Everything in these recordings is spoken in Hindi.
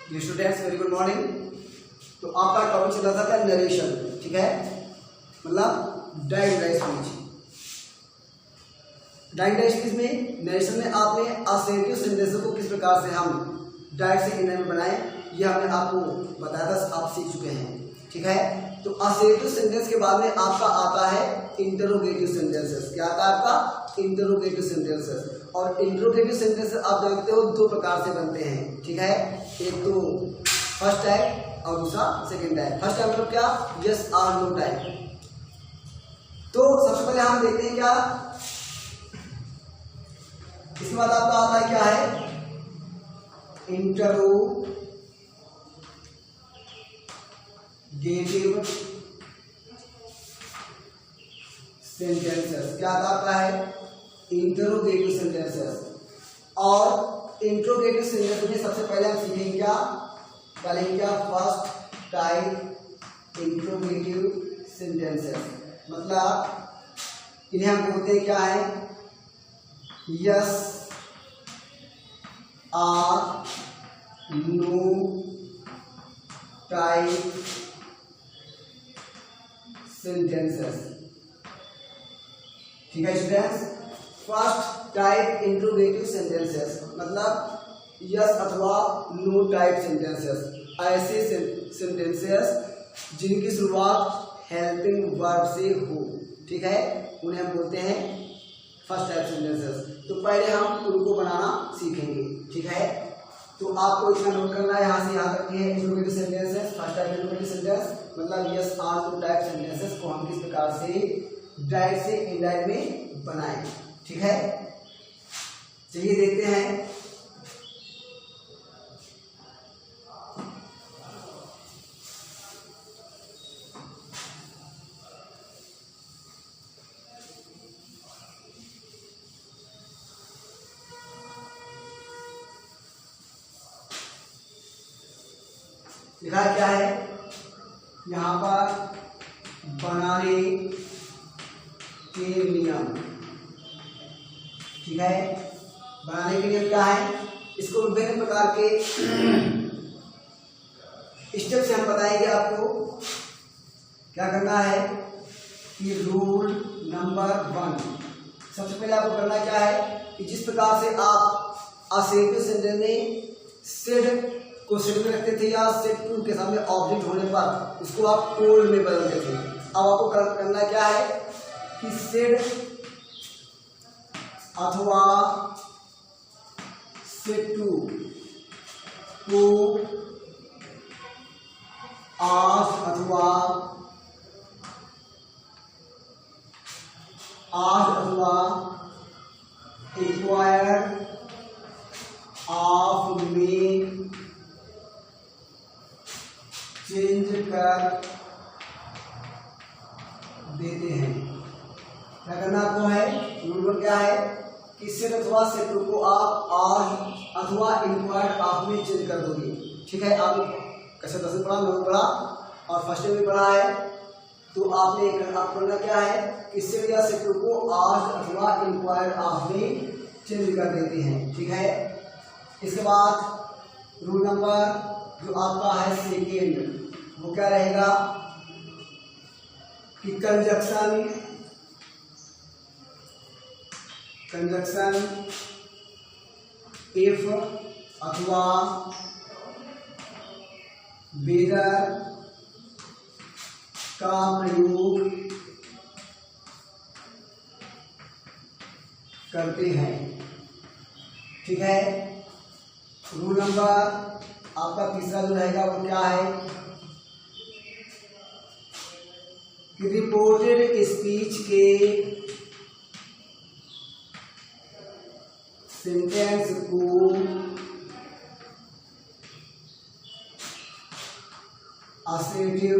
Dear students very good morning. तो आपका टॉपिक चल रहा था क्या, नरेशन, ठीक है, मतलब डायरेक्ट स्पीच। डायरेक्ट स्पीच में नरेशन में आपने असर्टिव सेंटेंस को किस प्रकार से हम डायरेक्ट से इंडिया में बनाए, ये हमने आपको बताया था, आप सीख चुके हैं, ठीक है। तो असर्टिव सेंटेंस के बाद में आपका आता है इंटरोगेटिव सेंटेंसेस। क्या आता है आपका, इंटरोगेटिव सेंटेंसेस। और इंटरोगेटिव सेंटेंसेस आप जानते हो दो प्रकार से बनते हैं, ठीक है। एक तो फर्स्ट टाइप और दूसरा सेकंड टाइप। फर्स्ट टाइप मतलब क्या, यस और नो टाइप। तो सबसे पहले हम देखते हैं क्या, इसके बाद आपका आता है क्या है, इंटरोगेटिव सेंटेंसेस। क्या आता है, इंटरोगेटिव सेंटेंसेस। और इंटरोगेटिव सेंटेंस में सबसे पहले हम सीखेंगे क्या, फर्स्ट टाइप इंटरोगेटिव सेंटेंसेस। मतलब इन्हें हम बोलते हैं क्या है, yes or no type sentences, ठीक है students. First type interrogative sentences मतलब यस अथवा नो टाइप सेंटेंसेस, ऐसे सेंटेंसेस जिनकी शुरुआत हेल्पिंग वर्ब से हो, ठीक है, उन्हें हम बोलते हैं फर्स्ट टाइप सेंटेंसेस। तो पहले हम उनको बनाना सीखेंगे, ठीक है। तो आपको इसका नोट करना है, यहाँ से यहाँ तक है interrogative sentences. First type interrogative sentence मतलब yes or no type sentences को हम किस प्रकार से डायरेक्ट से इनडायरेक्ट में बनाएं, ठीक है। चलिए देखते हैं। लिखा क्या है यहाँ पर, बनाने के नियम, ठीक है। बनाने के नियम क्या है, इसको विभिन्न प्रकार के स्टेप से हम बताएंगे आपको। क्या करना है कि रूल नंबर 1, सबसे पहले आपको करना क्या है कि जिस प्रकार से आप असर्टिव सेंटेंस में सेड को सेट में रखते थे या सेट टू के सामने ऑब्जेक्ट होने पर उसको आप कोल्ड में बदलते थे, अब आपको करना क्या है कि सेड अथवा सेट टू को आज अथवा इंक्वायर ऑफ में चेंज कर देते हैं। क्या करना आपको है, रूल क्या है कि सेट अथवा सेट टू को आप आज अथवा इंक्वायर्ड ऑफ में चेंज कर दोगे, ठीक है। आप कैसे 10 पढ़ा, 9 पढ़ा और फर्स्ट में पढ़ा है। तो आपने करना क्या है कि सेट या सेट टू को आज अथवा इंक्वायर्ड ऑफ में चेंज कर देते हैं, ठीक है। इसके बाद रूल नंबर जो आपका है सेकेंड, वो क्या रहेगा कि कंजक्शन इफ अथवा वेदर का प्रयोग करते हैं, ठीक है। रूल नंबर आपका तीसरा जो रहेगा वो क्या है कि रिपोर्टेड स्पीच के सेंटेंस को असर्टिव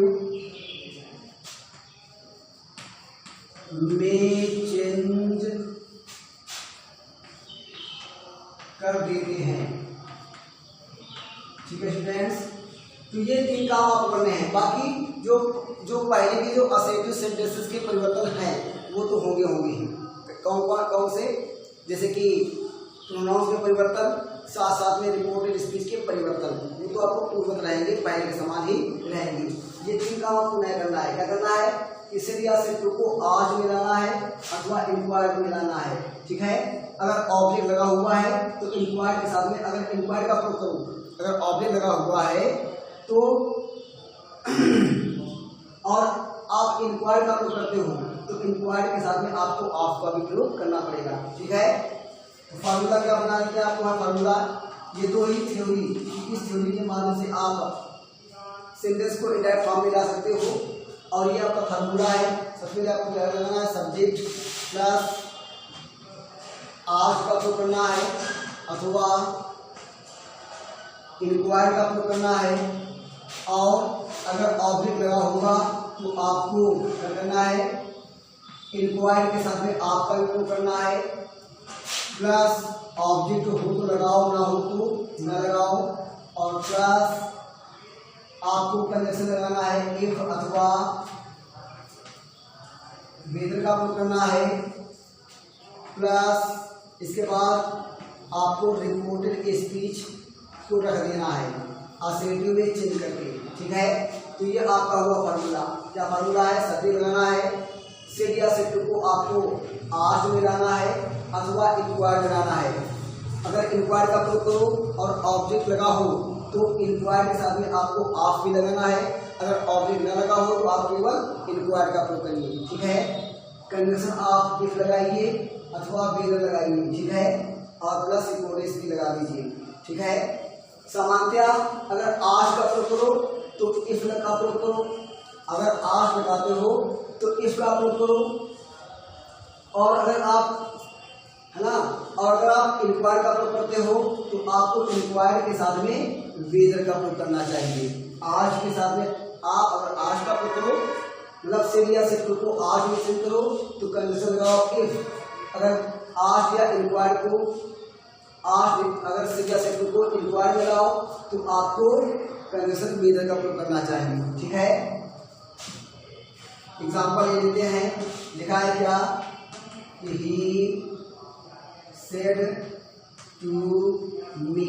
में चेंज कर देते हैं, ठीक है स्टूडेंट्स। तो ये 3 काम आपको करने हैं। बाकी जो पहले के जो असर्टिव सेंटेंसेस के परिवर्तन हैं वो तो होंगे ही। कौन से, जैसे कि प्रोनाउंस के परिवर्तन, साथ साथ में रिपोर्टेड स्पीच के परिवर्तन, वो तो आपको पूर्ववत रहेंगे, पहले के समान ही रहेंगे। ये 3 काम आपको नहीं करना है। क्या करना है? इसे या सिर्फ को आज मिलाना है अथवा इंक्वायर्ड मिलाना है। ठीक है, अगर ऑब्जेक्ट लगा हुआ है तो इंक्वायर्ड के साथ में, अगर इंक्वायर्ड का प्रयोग करूं, अगर ऑब्जेक्ट लगा हुआ है तो और आप इंक्वायर्ड का प्रयोग करते हो तो इंक्वायर्ड के साथ में आपको ऑफ का भी प्रयोग करना पड़ेगा। ठीक है, तो फार्मूला क्या बना देते हैं आपको? फार्मूला ये दो ही थ्योरी, इस थ्योरी के माध्यम से आप सेंटेंस को इंडायरेक्ट फॉर्म में ला सकते हो। और ये आपका फार्मूला है। सबसे पहले आपको क्या लगाना है? सब्जेक्ट प्लस आज का प्रयोग करना है अथवा इंक्वायर्ड का प्रयोग करना है। और अगर ऑब्जेक्ट लगा होगा तो आपको क्या करना है? इंक्वायर्ड के साथ में आपका भी प्रयोग करना है, प्लस ऑब्जेक्ट हो तो लगाओ, ना हो तो न लगाओ, और प्लस आपको कंडीशन लगाना है इफ अथवा वेदर का प्रयोग करना है, प्लस इसके बाद आपको रिपोर्टेड स्पीच को रख देना है असेटिव में चेंज करके। ठीक है, तो ये आपका हुआ फार्मूला। क्या फार्मूला है? सब्जेक्ट लगाना है, सेट या सेट को आपको आज में लाना है अथवा इंक्वायर्ड लगाना है। अगर इंक्वायर्ड का प्रयोग करो और ऑब्जेक्ट लगा हो तो इंक्वायर्ड के साथ में आपको ऑफ भी लगाना है। अगर ऑब्जेक्ट न लगा हो तो आप केवल इंक्वायर्ड का प्रयोग करिए। ठीक है, कंडीशन आप इफ लगाइए अथवा वेदर लगाइए। ठीक है, और प्लस रिपोर्टेड भी लगा दीजिए। ठीक है, सामान्यतः अगर आज का प्रयोग करो तो इफ का प्रयोग करो, अगर आज लगाते हो तो इफ का प्रयोग करो, और अगर आप है ना, और अगर आप इंक्वायर्ड का प्रयोग करते हो तो आपको इंक्वायर्ड के साथ में वेदर का प्रयोग करना चाहिए। आज के साथ में आप अगर आज का प्रयोग करो, मतलब सेट या सेट को आज में चेंज करो तो कंडीशन लगाओ इफ। अगर आज या इंक्वायर्ड को आज, अगर सेट या सेट को इंक्वायर्ड लगाओ तो आपको कंडीशन वेदर का प्रयोग करना चाहिए। ठीक है, एग्जाम्पल ये लेते हैं। लिखा है क्या कि he said to me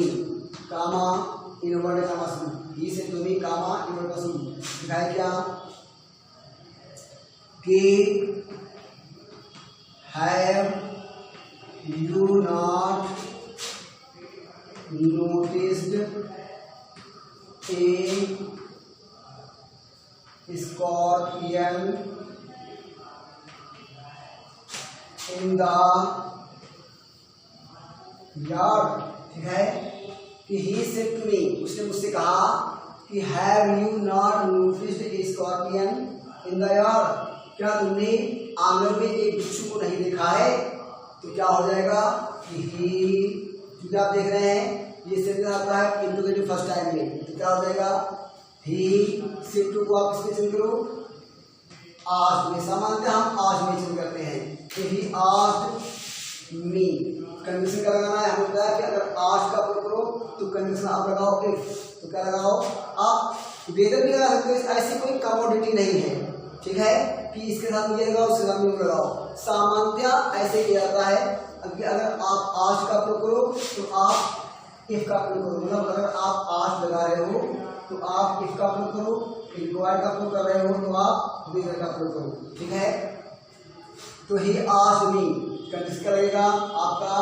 comma inverted comma शुरू, he said to me comma inverted शुरू। लिखा है क्या कि have you not noticed a scorpion in the yard. ठीक है, कि ही सेड टू मी, उसने मुझसे कहा कि have you not noticed a scorpion in the yard, क्या तुमने आंगन में एक बिच्छू को नहीं देखा है? तो क्या हो जाएगा कि ही, जो आप देख रहे हैं ये सेट आता है इंट्रोगेटिव फर्स्ट टाइम में, तो क्या हो जाएगा ही सेट टू को आप किसमें चेंज करो? आज में। सामान्यतः हम आज में चेंज करते हैं, तो ही आस्क्ड मी। कंडीशन क्या लगाना है? हमें बताया कि अगर आज का प्रयोग करो तो कंडीशन आप लगाओ इफ, तो क्या लगाओ आप? वेदर भी लगा सकते हो, ऐसी कोई कमोडिटी नहीं है। ठीक है, कि इसके साथ ये लगाओ उसके साथ ये लगाओ। सामान्यतः ऐसे किया जाता है कि अगर आप आज का प्रयोग करो तो आप इफ का प्रयोग करो, मतलब अगर आप आज लगा रहे हो तो आप इफ का प्रयोग करो, इंक्वायर्ड का प्रयोग कर रहे हो तो आप वेदर का प्रयोग करो। ठीक है, तो ही आज मी कंडीशन क्या लगेगा? आपका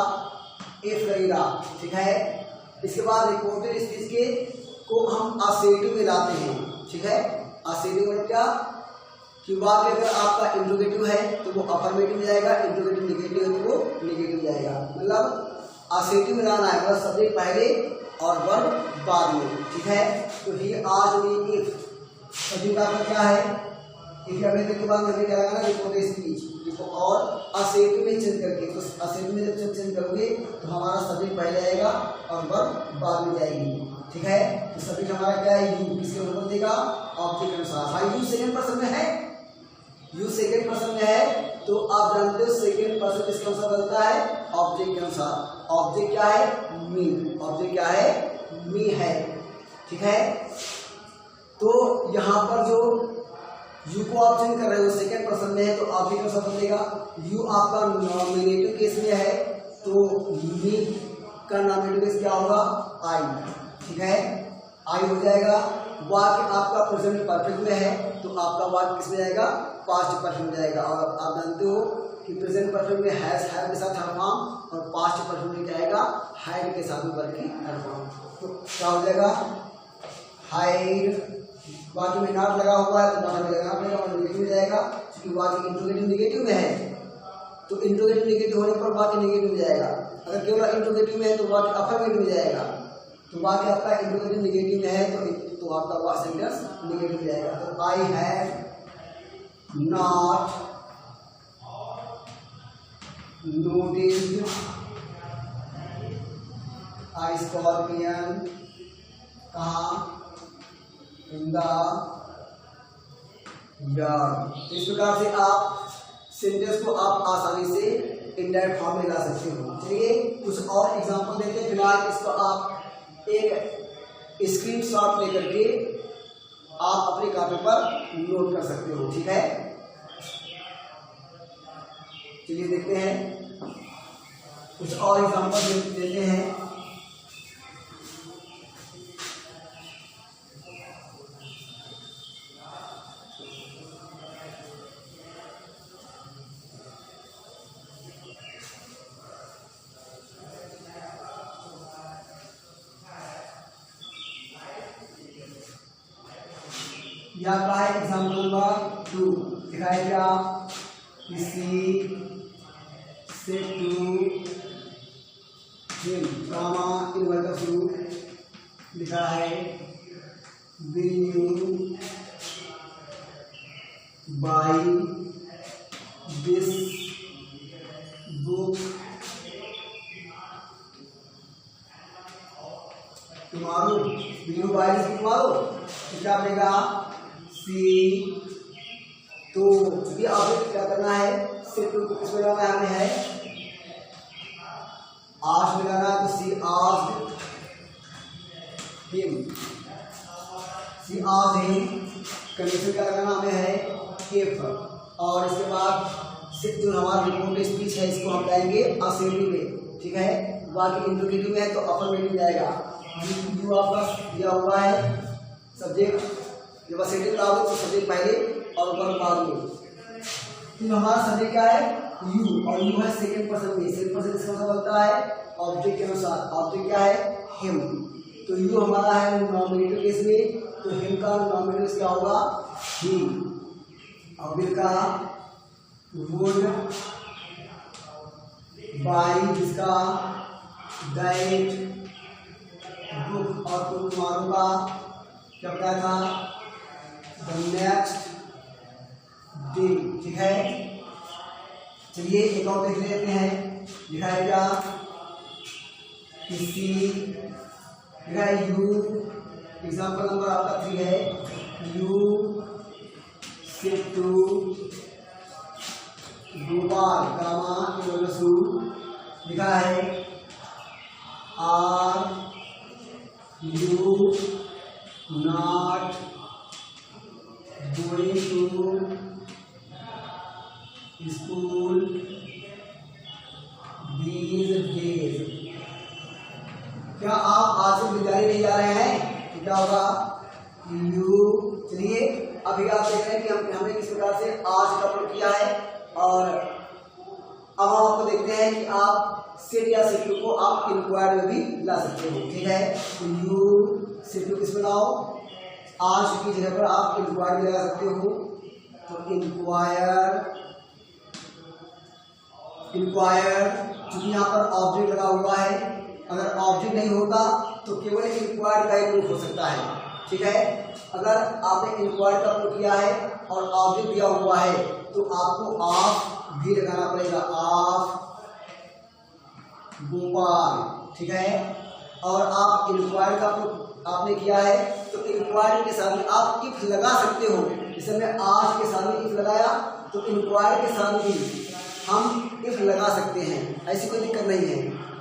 इफ लगेगा। ठीक है, इसके बाद रिपोर्टेड स्पीच के को हम असेटिव में लाते हैं। ठीक है, असेटिव मतलब क्या कि वाक्य अगर आपका इंट्रोगेटिव है तो वो अफर्मेटिव में जाएगा, इंट्रोगेटिव नेगेटिव है तो वो नेगेटिव जाएगा। मतलब असेटिव में लाना है, मतलब सब्जेक्ट पहले और वर्ब बाद में। ठीक है, तो ही आज मी इफ, सब्जेक्ट आपका क्या है? इफ या वेदर के बाद में क्या लगाना? Reported speech. और असेटिव में चेंज करके, तो असेटिव में जब चेंज करोगे तो हमारा सब्जेक्ट पहले आएगा और वर्ब बाद में जाएगी। ठीक है, तो सब्जेक्ट हमारा क्या है? यू। किसके अनुसार देगा? ऑब्जेक्ट के अनुसार। हाँ, यू सेकंड पर्सन में है, यू सेकंड पर्सन में है तो आप जानते हो सेकंड पर्सन किसके अनुसार बनता है? ऑब्जेक्ट के अनुसार। ऑब्जेक्ट क्या है? मी। ऑब्जेक्ट क्या है? मी है। ठीक है, तो यहाँ पर जो यू को आप चेंज कर रहे हो सेकंड पर्सन में है तो ऑब्जेक्ट के अनुसार बनेगा। यू आपका नॉमिनेटिव केस में है तो मी का नॉमिनेटिव केस क्या होगा? आई। ठीक है, आई हो जाएगा। वाक्य आपका प्रेजेंट परफेक्ट में है तो आपका वाक्य किसमें जाएगा, पास्ट परफेक्ट में जाएगा। और आप जानते हो कि प्रेजेंट परफेक्ट में हैज हैव के साथ हर फॉर्म और पास्ट परफेक्ट में क्या आएगा, हाइड के साथ में वर्ब की हर फॉर्म। तो क्या हो जाएगा, हाइड, वाक्य में नॉट लगा हुआ है तो नॉट में लगाना पड़ेगा और नेगेटिव में जाएगा क्योंकि वाक्य इंट्रोगेटिव नेगेटिव में है। तो इंट्रोगेटिव नेगेटिव होने पर वाक्य नेगेटिव में जाएगा। अगर केवल इंट्रोगेटिव में है तो वाक्य अफर्मेटिव में जाएगा। तो वाक्य आपका इंट्रोगेटिव नेगेटिव में है तो आपका वाक्य सेंटेंस नेगेटिव में जाएगा। तो I have not noticed a scorpion कहाँ, इन द यार्ड। इस प्रकार से आप सेंटेंस को आप आसानी से इनडायरेक्ट फॉर्म में ला सकते हो। चलिए कुछ और एग्जांपल देते हैं। फिलहाल इसको आप एक स्क्रीनशॉट लेकर के आप अपने कॉपी पर नोट कर सकते हो, ठीक है। चलिए देखते हैं, कुछ और एग्जांपल देते हैं। यहाँ का है एग्जाम्पल नंबर 2, दिखाया क्या, किसी से टू हिम कामा इन वर्ग टू लिखा है, will you by this book tomorrow, will you by this book tomorrow. क्या बनेगा, तो भी ऑब्जेक्ट क्या करना है, सिर्फ इसमें लगाना है, हमें है आस्क में लगाना है तो सी आस्क्ड हिम, सी आस्क्ड हिम। कंडीशन क्या लगाना हमें है इफ, और इसके बाद सिर्फ जो हमारा रिपोर्ट स्पीच है इसको हम लाएंगे असेंडिंग में, ठीक है। बाकी इंट्रोगेटिव में है तो अफर्मेटिव जाएगा। यू आपका दिया हुआ है सब्जेक्ट, जब असेंडिंग लाओगे तो सब्जेक्ट पहले और वर्ब बाद में। तो हमारा सब्जेक्ट क्या है, यू, और यू है सेकंड पर्सन में। सेकंड पर्सन इसका मतलब होता है ऑब्जेक्ट के अनुसार। ऑब्जेक्ट क्या है, हिम। तो यू हमारा है नॉमिनेटिव केस में, तो हिम का नॉमिनेटिव क्या होगा, ही। और विल का वुड, बाई जिसका दैट, बुक और टुमारो का क्या क्या था, नेक्स्ट डे, ठीक है। चलिए एक और देख लेते हैं, लिखा है क्या, किसी, लिखा है यू, एग्जाम्पल नंबर आपका 3 है, you said to Gopal comma सू, लिखा है are you not going to school these days. क्या आप आज से विद्यालय नहीं जा रहे हैं, तो क्या होगा, यू। चलिए अभी आप देख रहे हैं कि हमने किस प्रकार से आज का प्रयोग किया है, और अब हम आपको देखते हैं कि आप सेट या सेट को आप इंक्वायर में भी ला सकते हो, ठीक है। तो यू सेट किस में लाओ, आज की जगह पर आप इंक्वायर लगा सकते हो। तो इंक्वायर, चूंकि यहाँ पर ऑब्जेक्ट लगा हुआ है, अगर ऑब्जेक्ट नहीं होता तो केवल इंक्वायर का ही रूप हो सकता है, ठीक है। अगर आपने इंक्वायर का प्रयोग किया है और ऑब्जेक्ट दिया हुआ है तो आपको ऑफ भी लगाना पड़ेगा, ऑफ गोपाल, ठीक है। और आप इंक्वायर का आपने किया है तो इंक्वायर के साथ में आप इफ लगा सकते हो। जैसे मैं आज के साथ में इफ लगाया तो इंक्वायर के साथ भी हम इफ लगा सकते हैं, ऐसी कोई दिक्कत नहीं है।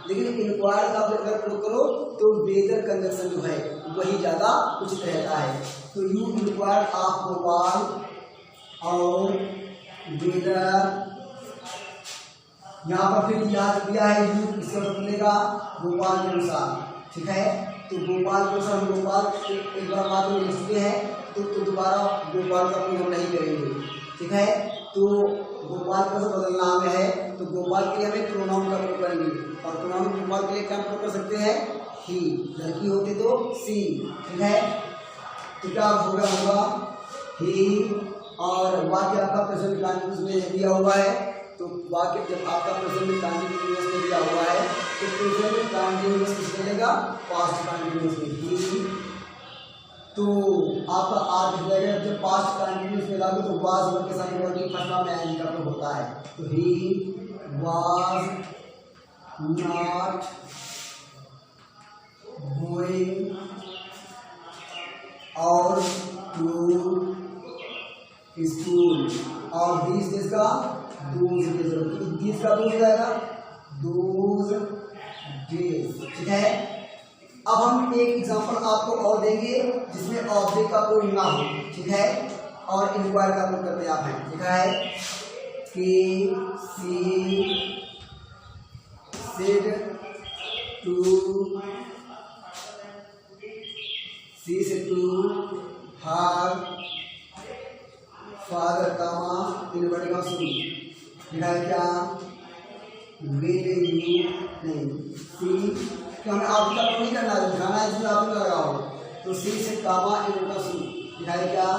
लेकिन इंक्वायर का अगर प्रयोग करो तो वेदर कंजक्शन जो है वही ज़्यादा उचित रहता है। तो यू इंक्वायर ऑफ गोपाल और वेदर, यहाँ पर फिर दिया है यू, इसका मतलब मिलेगा गोपाल के अनुसार, ठीक है। तो गोपाल को हम गोपाल एक बार बाद में लिख चुके हैं, तो दोबारा गोपाल का प्रयोग नहीं करेंगे, ठीक है। तो गोपाल का जो बदल नाम है, तो गोपाल के लिए हमें प्रोनाउन का प्रयोग करेंगे, और प्रोनाउन गोपाल के लिए क्या प्रयोग कर सकते हैं, ही, लड़की होती तो सी, ठीक है। तो क्या होगा ही, और वाक्य आपका प्रेजेंट कंटिन्यूअस में दिया हुआ है, तो वाक्य जब आपका प्रेजेंट कंटिन्यूअस में दिया हुआ है तो प्रेजेंट कंटिन्यूअस किस मिलेगा, पास्ट कंटिन्यूअस में ही। तो आपका आज हो जाएगा, जब पास्ट कंटिन्यूअस में लागू तो वाज वर्ब के साथ वर्ब फर्स्ट फॉर्म में आएंगे का प्रयोग होता है। तो ही वाज नॉट गोइंग और टू स्कूल, और दिस डेज का दोज डेज, दिस का दोज जाएगा दोज डेज, ठीक है। अब हम एक एग्जांपल आपको और देंगे जिसमें ऑब्जेक्ट का प्रयोग ना हो, ठीक है, और इंक्वायर का प्रयोग करते आप हैं, लिखा है कि she said to her father comma inverted comma शुरू, लिखा है क्या, विल यू, नहीं सी, कि हमें आप का नहीं करना है, दिखाना है जिसमें आपने लगाओ, तो सी से कामा इनवर्टेड कॉमा शुरू, लिखा है क्या,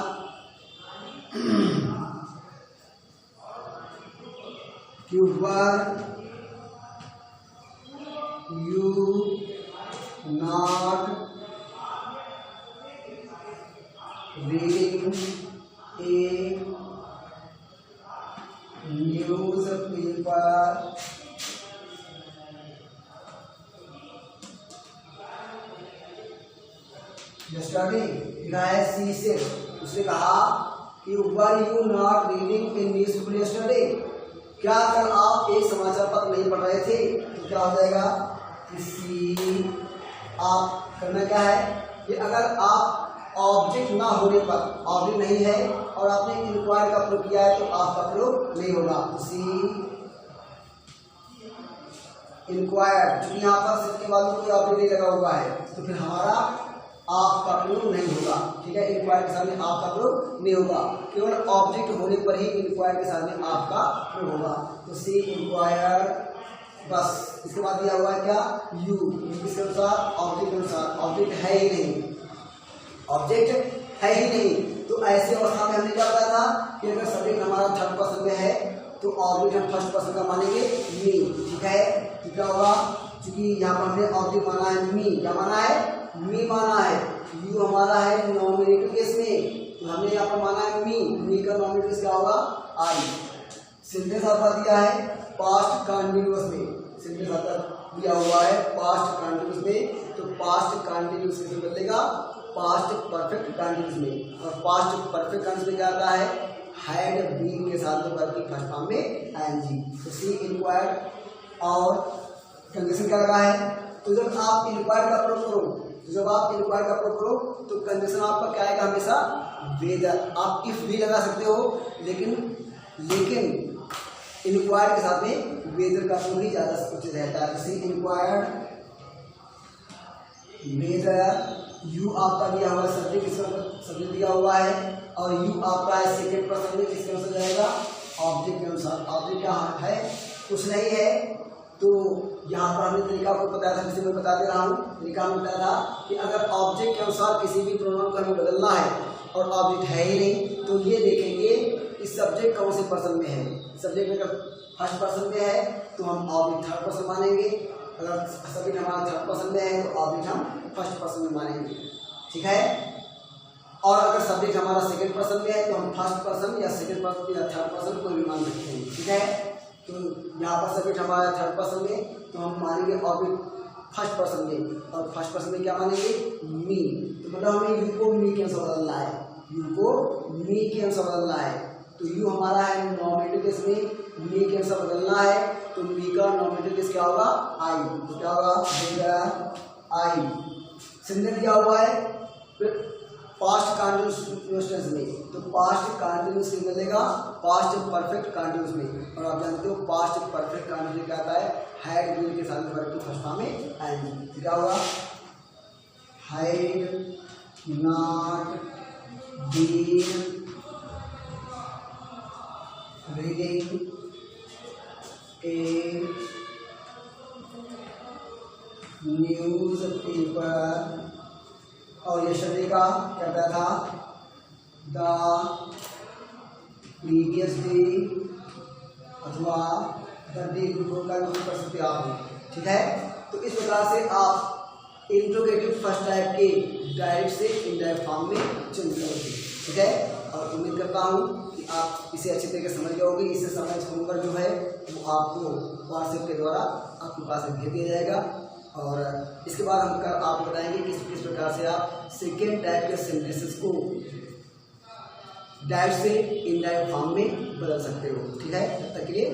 क्यूबर you not reading a newspaper yesterday, लिखा है सी से, उसने कहा कि were you not reading a newspaper yesterday, क्या कल आप एक समाचार पत्र नहीं पढ़ रहे थे, तो क्या हो जाएगा कि सी, आप करना क्या है कि अगर आप ऑब्जेक्ट ना होने पर, ऑब्जेक्ट नहीं है और आपने इंक्वायर का प्रयोग किया है तो आपका प्रयोग नहीं होगा, सी इंक्वायर, क्योंकि यहाँ पर सिर्फ के बाद कोई ऑब्जेक्ट नहीं लगा हुआ है तो फिर हमारा आपका प्रयोग नहीं होगा, ठीक है। इंक्वायर के सामने आपका प्रयोग नहीं होगा, केवल ऑब्जेक्ट होने पर ही इंक्वायर के सामने आपका प्रयोग होगा, तो सी इंक्वायर, बस। इसके बाद दिया हुआ है क्या, यू, किसके अनुसार, ऑब्जेक्ट के अनुसार, ऑब्जेक्ट है ही नहीं, ऑब्जेक्ट है ही नहीं, तो ऐसे अवस्था में हमने क्या बताया था कि अगर सब्जेक्ट हमारा थर्ड पर्सन में है तो ऑब्जेक्ट हम फर्स्ट पर्सन का मानेंगे मी, ठीक है। तो क्या होगा, क्योंकि यहाँ पर हमने ऑब्जेक्ट माना है मी, क्या माना है, मी माना है, यू हमारा है नॉमिनेटिव केस में, तो हमने यहाँ पर माना है मी का नॉमिनेटिव क्या होगा, आई। सेंटेंस आपका दिया है पास्ट कंटिन्यूअस में, सेंटेंस आपका दिया हुआ है पास्ट कंटिन्यूअस में, तो पास्ट कंटिन्यूअस कैसे बदलेगा, पास्ट परफेक्ट कंटिन्यूअस में, और पास्ट परफेक्ट कंटिन्यूअस में क्या आता है, हैड बीन के साथ में वर्ब की फर्स्ट फॉर्म में आईएनजी, तो सी इंक्वायर, और कंडीशन क्या लगा है, तो जब आप इंक्वायर का प्रयोग करो, तो कंडीशन आपका क्या आएगा, हमेशा वेदर, आप इफ भी लगा सकते हो, लेकिन इंक्वायर के साथ में वेदर का प्रयोग ही ज्यादा उचित रहता है, सी इंक्वायर वेदर, यू आपका दिया हुआ सब्जेक्ट दिया हुआ है, और यू आपका है सेकेंड पर्सन में, किसके अनुसार जाएगा, ऑब्जेक्ट के अनुसार, ऑब्जेक्ट क्या है, कुछ नहीं है, तो यहाँ पर हमने तरीका आपको बताया था, जिसे मैं बता दे रहा हूँ, तरीका में बताया था कि अगर ऑब्जेक्ट के अनुसार किसी भी प्रोनाउन को हमें बदलना है और ऑब्जेक्ट है ही नहीं, तो ये देखेंगे कि सब्जेक्ट कौन से पर्सन में है, सब्जेक्ट अगर फर्स्ट पर्सन में है तो हम ऑब्जेक्ट थर्ड पर्सन मानेंगे, अगर सब्जेक्ट हमारा थर्ड पर्सन में है तो ऑब्जेक्ट हम फर्स्ट पर्सन में मानेंगे, ठीक है। और अगर सब्जेक्ट हमारा सेकंड पर्सन में है तो हम फर्स्ट पर्सन या सेकंड पर्सन या थर्ड पर्सन कोई भी मान सकते हैं, ठीक है। तो यहाँ पर सब्जेक्ट हमारा थर्ड पर्सन में, तो हम मानेंगे ऑब्जेक्ट फर्स्ट पर्सन में, और फर्स्ट पर्सन में क्या मानेंगे, मी, तो मतलब हमें यू को मी के अनुसार बदलना है, यू को मी के अनुसार बदलना है, तो यू हमारा है नॉमिनेटिव केस में, मी के अनुसार बदलना है, तो मी का नॉमिनेटिव केस क्या होगा, आई, तो क्या होगा, आई। सिंपल दिया हुआ है पास्ट कंटिन्यूअस टेंस में, तो पास्ट कंटिन्यूअस में मिलेगा पास्ट परफेक्ट कंटिन्यूअस में, और आप जानते हो पास्ट परफेक्ट कंटिन्यूअस क्या आता है, हैड बीन के साथ वर्ब की फर्स्ट फॉर्म में आएंगे, क्या होगा, had not been reading a newspaper, और yesterday का क्या कहता था, the previous day अथवा the day before का यूज कर सकते आप, ठीक है। तो इस प्रकार से आप इंट्रोगेटिव फर्स्ट टाइप के डायरेक्ट से इनडायरेक्ट फॉर्म में चेंज करोगे, ठीक है। और उम्मीद करता हूँ कि आप इसे अच्छी तरीके से समझ गए होंगे। इससे समझ होकर जो है वो आपको व्हाट्सएप के द्वारा आपके पास भेज दिया जाएगा, और इसके बाद हम आपको बताएंगे किस प्रकार से आप सेकेंड टाइप के सेंटेंसेस को डायरेक्ट से इनडायरेक्ट फॉर्म में बदल सकते हो, ठीक है। तब तक के लिए